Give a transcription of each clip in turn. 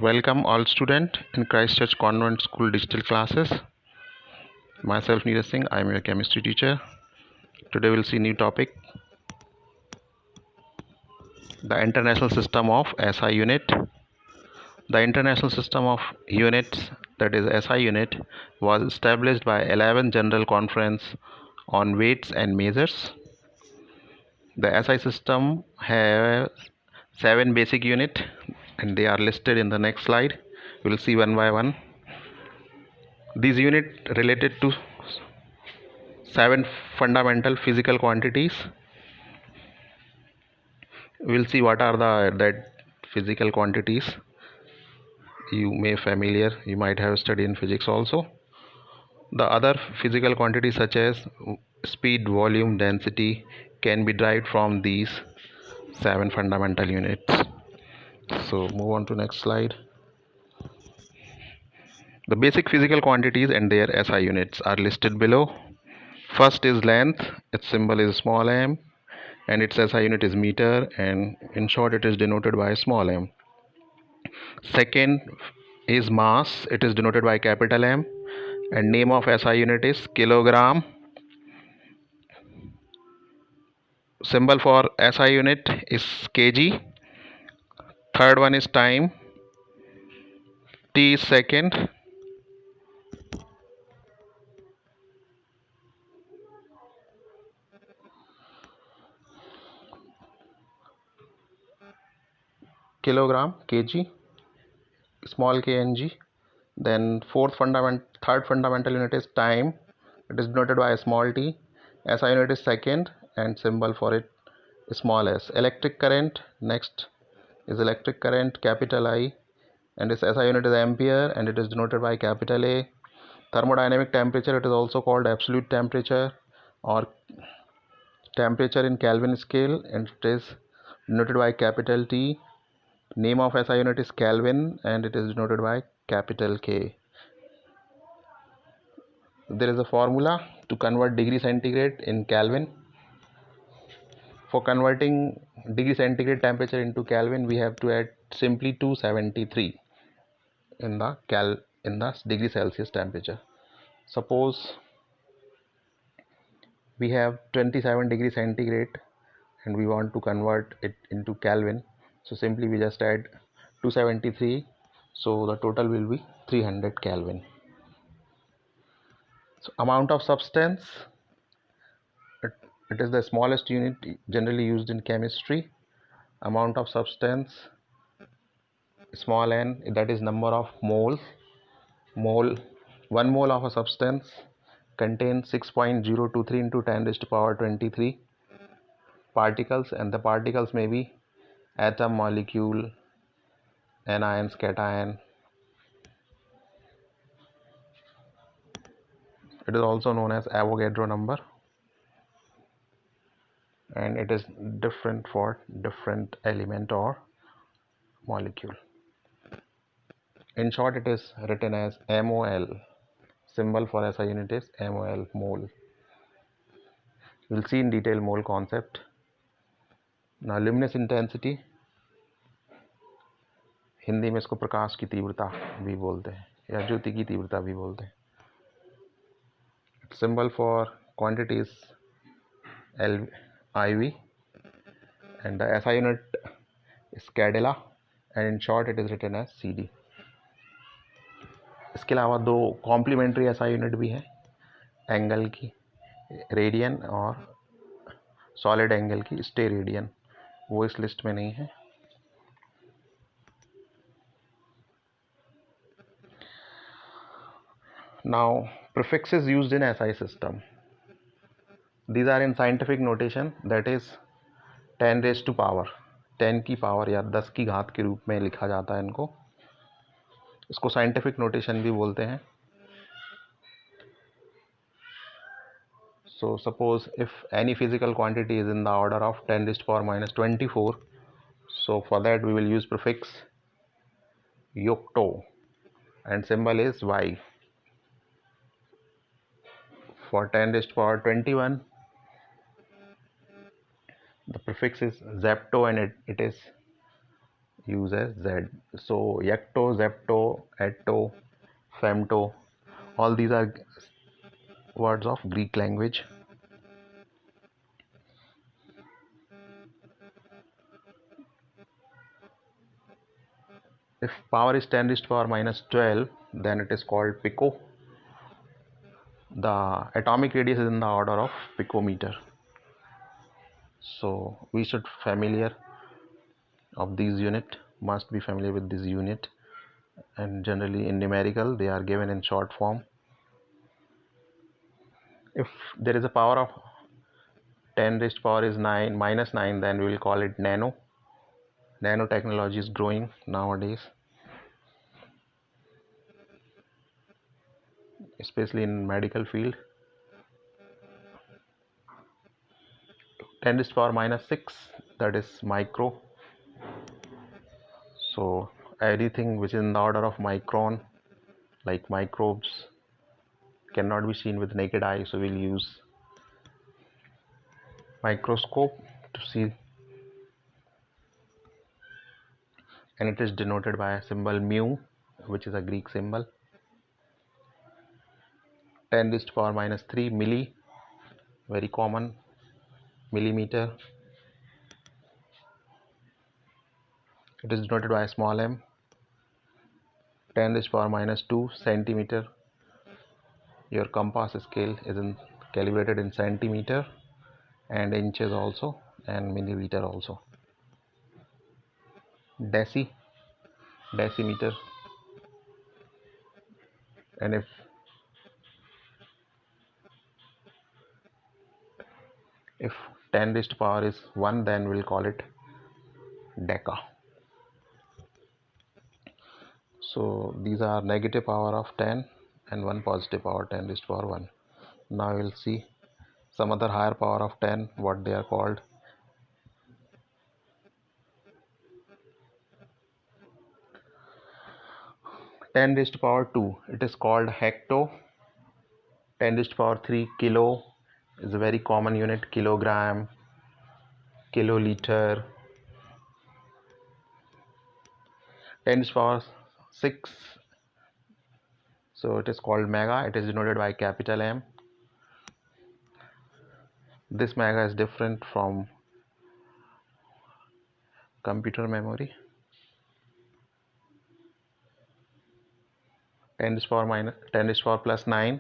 Welcome all student in Christchurch Convent School digital classes. Myself Neeraj Singh, I am your chemistry teacher. Today we'll see new topic, the International System of SI unit. The International System of Units, that is SI unit, was established by 11th General Conference on Weights and Measures. The SI system has 7 basic units and they are listed in the next slide. We'll see one by one. These units related to 7 fundamental physical quantities. We'll see what are that physical quantities. You might have studied in physics also. The other physical quantities such as speed, volume, density can be derived from these 7 fundamental units. So move on to next slide. The basic physical quantities and their SI units are listed below. First is length. Its symbol is small m and its SI unit is meter, and in short it is denoted by small m. Second is mass. It is denoted by capital M and name of SI unit is kilogram. Symbol for SI unit is kg. Third one is time. T is second. Kilogram, kg, small k ng. Then third fundamental unit is time. It is denoted by small t. SI unit is second and symbol for it is small s. Electric current, next is electric current, capital I, and its SI unit is ampere and it is denoted by capital A. Thermodynamic temperature, it is also called absolute temperature or temperature in Kelvin scale, and it is denoted by capital T. Name of SI unit is Kelvin and it is denoted by capital K. There is a formula to convert degree centigrade in Kelvin. For converting degree centigrade temperature into Kelvin, we have to add simply 273 in the degree Celsius temperature. Suppose we have 27 degree centigrade and we want to convert it into Kelvin, so simply we just add 273, so the total will be 300 Kelvin. So amount of substance, it is the smallest unit generally used in chemistry. Amount of substance, small n, that is number of moles. 1 mole of a substance contains 6.023 into 10 raised to power 23 particles, and the particles may be atom, molecule, anions, cation. It is also known as Avogadro number, and it is different for different element or molecule. In short, it is written as MOL. Symbol for SI unit is MOL, mole. We'll see in detail mole concept. Now luminous intensity, Hindi में इसको प्रकाश की तीव्रता भी बोलते हैं या ज्योति की तीव्रता भी बोलते हैं. Symbol for quantity is IV and the SI unit is Cadella and in short it is written as CD. इसके अलावा 2 कॉम्प्लीमेंट्री SI यूनिट भी हैं, एंगल की रेडियन और सॉलिड एंगल की स्टेरेडियन, वो इस लिस्ट में नहीं है. Now prefixes used in SI system, these are in scientific notation, that is 10 raised to power, 10 की पावर या 10 की घात के रूप में लिखा जाता है इनको. इसको साइंटिफिक नोटेशन भी बोलते हैं. So suppose if any physical quantity is in the order of 10 raised to power minus 24, so for that we will use prefix yocto and symbol is Y. For 10 raised to power 21, the prefix is zepto and it is use as Z. So yecto, zepto, etto, femto, all these are words of Greek language. If power is 10 raised to power minus 12, then it is called pico. The atomic radius is in the order of picometer. So we should familiar of these unit, must be familiar with this unit, and generally in numerical they are given in short form. If there is a power of 10 raised to power is 9 minus 9, then we will call it nano. Nanotechnology is growing nowadays, especially in medical field. 10 raised to power minus 6, that is micro. So anything which is in the order of micron, like microbes, cannot be seen with naked eye, so we'll use microscope to see, and it is denoted by a symbol mu, which is a Greek symbol. 10 raised to power minus 3 milli, very common, millimeter. It is denoted by a small m. 10 raised to power minus 2 centimeter. Your compass scale is calibrated in centimeter and inches also, and millimeter also. Decimeter. And if 10 raised to power is 1, then we'll call it deca. So these are negative power of 10 and one positive power, 10 raised to power 1. Now we'll see some other higher power of 10, what they are called. 10 raised to power 2, it is called hecto. 10 raised to power 3 kilo is a very common unit, kilogram, kiloliter. 10 raised to power 6, so it is called mega. It is denoted by capital M. This mega is different from computer memory. 10 raised to power minus 10 raised to power plus 9,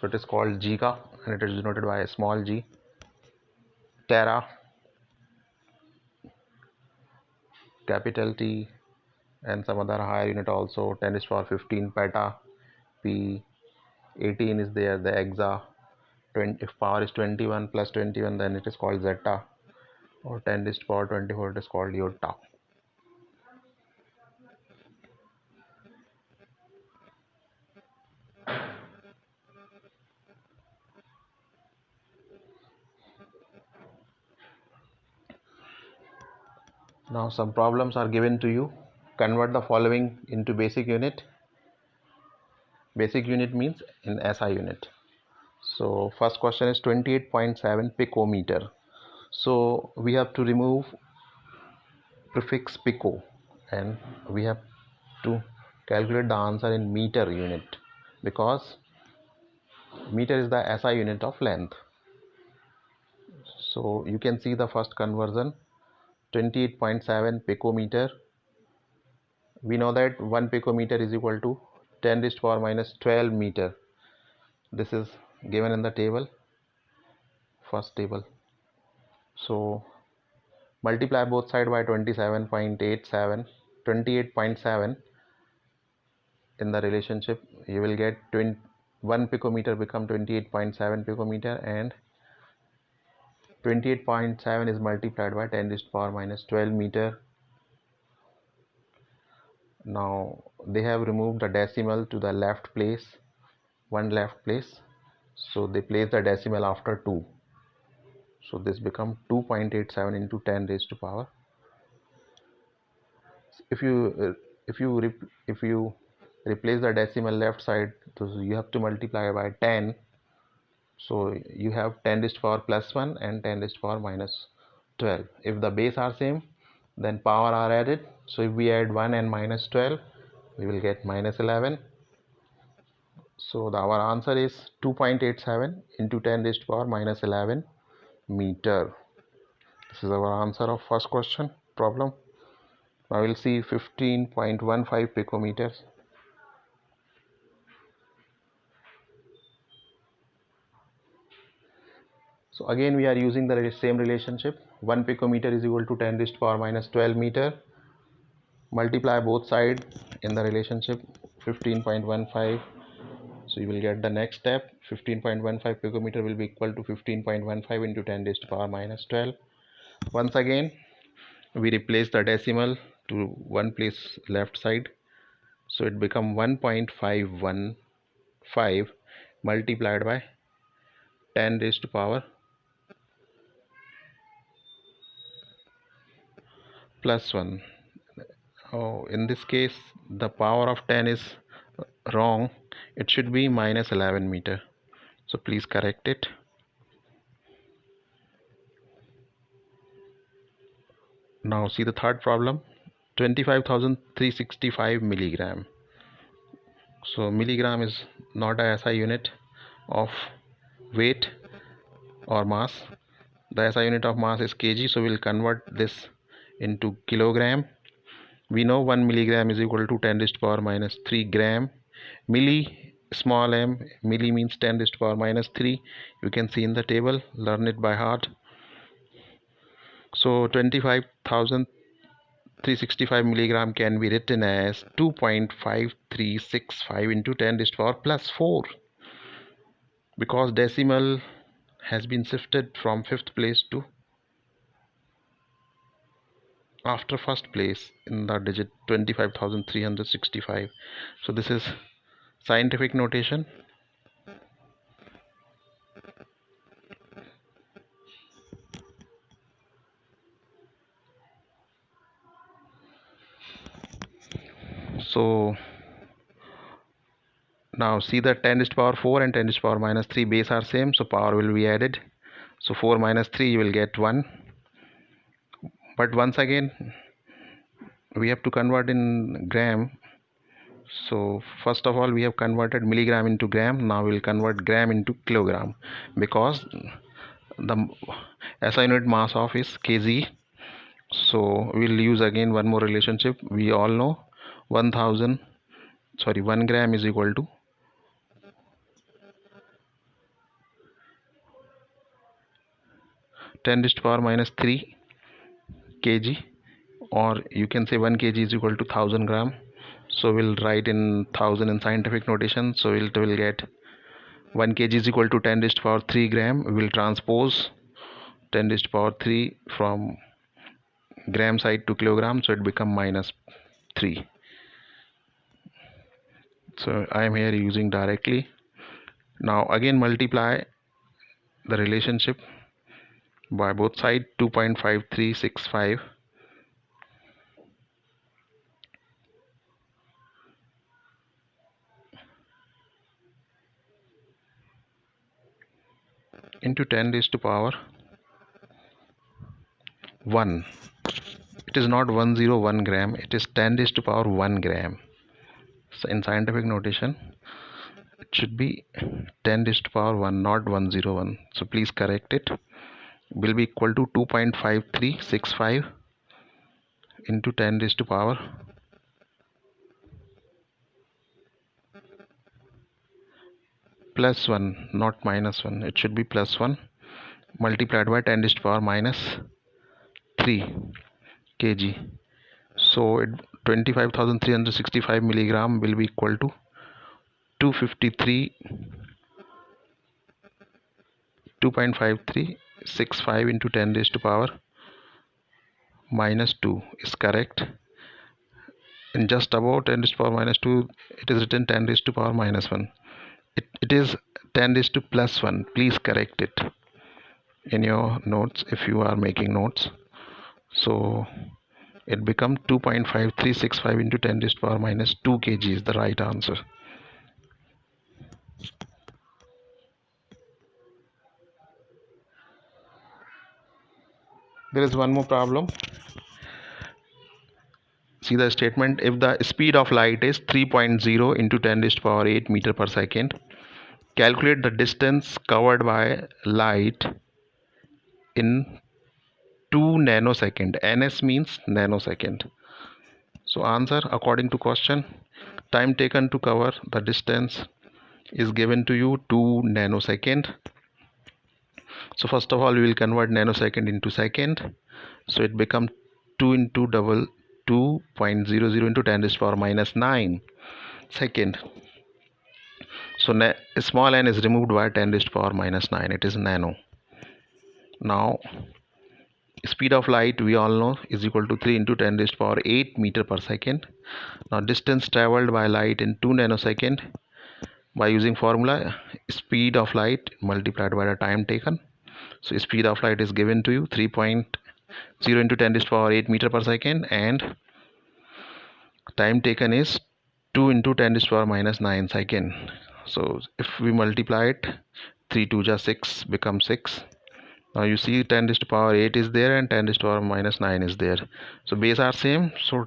so it is called giga, and it is denoted by a small g. Tera, capital T, and some other higher unit also. 10 raised to power 15 peta, p. 18 is there, the exa. 20, if power is 21 plus 21, then it is called zeta, or 10 raised to power 24, it is called iota. Now some problems are given to you. Convert the following into basic unit. Basic unit means in SI unit. So first question is 28.7 picometer. So we have to remove prefix pico, and we have to calculate the answer in meter unit, because meter is the SI unit of length. So you can see the first conversion, 28.7 picometer. We know that 1 picometer is equal to 10 raised to power minus 12 meter. This is given in the table, first table. So multiply both sides by 27.87, 28.7. In the relationship, you will get 1 picometer become 28.7 picometer, and 28.7 is multiplied by 10 raised to power minus 12 meter. Now they have removed the decimal to the left place, one left place, so they place the decimal after 2. So this become 2.87 into 10 raised to power. If you replace the decimal left side, so you have to multiply by 10. So you have 10 raised to power plus 1 and 10 raised to power minus 12. If the base are same, then power are added. So if we add 1 and minus 12, we will get minus 11. So our answer is 2.87 into 10 raised to power minus 11 meter. This is our answer of first question problem. Now we'll see 15.15 picometers. So again we are using the same relationship. 1 picometer is equal to 10 raised to power minus 12 meter. Multiply both sides in the relationship 15.15. So you will get the next step. 15.15 picometer will be equal to 15.15 into 10 raised to power minus 12. Once again we replace the decimal to one place left side. So it become 1.515 multiplied by 10 raised to power plus 1. Oh, in this case the power of 10 is wrong. It should be minus 11 meter. So please correct it. Now see the third problem. 25,365 milligram. So milligram is not a SI unit of weight or mass. The SI unit of mass is kg, so we'll convert this into kilogram. We know 1 milligram is equal to 10 raised to power minus 3 gram. Milli, small m, milli means 10 raised to power minus 3. You can see in the table, learn it by heart. So 25,365 milligram can be written as 2.5365 into 10 raised to power plus 4, because decimal has been shifted from 5th place to after first place in the digit 25,365. So this is scientific notation. So now see that 10 raised to power 4 and 10 raised to power minus 3 base are same, so power will be added. So 4 minus 3 you will get 1. But once again we have to convert in gram. So first of all we have converted milligram into gram. Now we will convert gram into kilogram, because the SI unit mass of is kg. So we'll use again one more relationship. We all know 1 gram is equal to 10 raised to power minus 3 kg, or you can say 1 kg is equal to 1000 gram. So we'll write in 1000 in scientific notation. So we'll get 1 kg is equal to 10 raised to power 3 gram. We will transpose 10 raised to power 3 from gram side to kilogram, so it become minus 3. So I am here using directly. Now again multiply the relationship by both sides, 2.5365 into 10 raised to power 1. It is not 101 gram, it is 10 raised to power 1 gram. So in scientific notation it should be 10 raised to power 1, not 101. So please correct it. Will be equal to 2.5365 into 10 raised to power plus 1, not minus 1. It should be plus 1 multiplied by 10 raised to power minus 3 kg. So 25,365 milligram will be equal to 253 2.5365 into 10 raised to power minus 2 is correct. And just above 10 raised to power minus 2 it is written 10 raised to power minus 1. It is 10 raised to plus 1. Please correct it in your notes if you are making notes. So it become 2.5365 into 10 raised to power minus 2 kg is the right answer. There is one more problem. See the statement, if the speed of light is 3.0 into 10 raised to power 8 meter per second, calculate the distance covered by light in 2 nanosecond. Ns means nanosecond. So answer according to question, time taken to cover the distance is given to you 2 nanosecond. So first of all we will convert nanosecond into second. So it becomes 2 into double 2.00 into 10 raised to power minus 9 second. So small n is removed by 10 raised to power minus 9. It is nano. Now speed of light we all know is equal to 3 into 10 raised to power 8 meter per second. Now distance traveled by light in 2 nanosecond, by using formula speed of light multiplied by the time taken. So speed of light is given to you 3.0 into 10 raised to power 8 meter per second, and time taken is 2 into 10 raised to power minus 9 second. So if we multiply it, 3 2 just 6 becomes 6. Now you see 10 raised to power 8 is there and 10 raised to power minus 9 is there. So base are same, so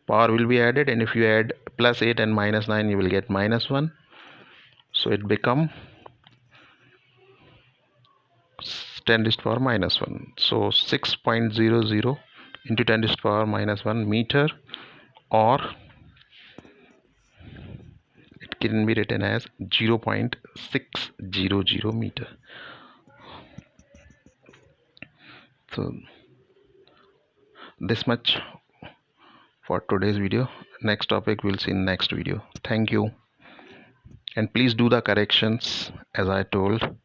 power will be added, and if you add plus 8 and minus 9 you will get minus 1. So it become 10 raised to power minus 1. So 6.00 into 10 raised to power minus 1 meter, or it can be written as 0.600 meter. So this much for today's video. Next topic we'll see in next video. Thank you, and please do the corrections as I told.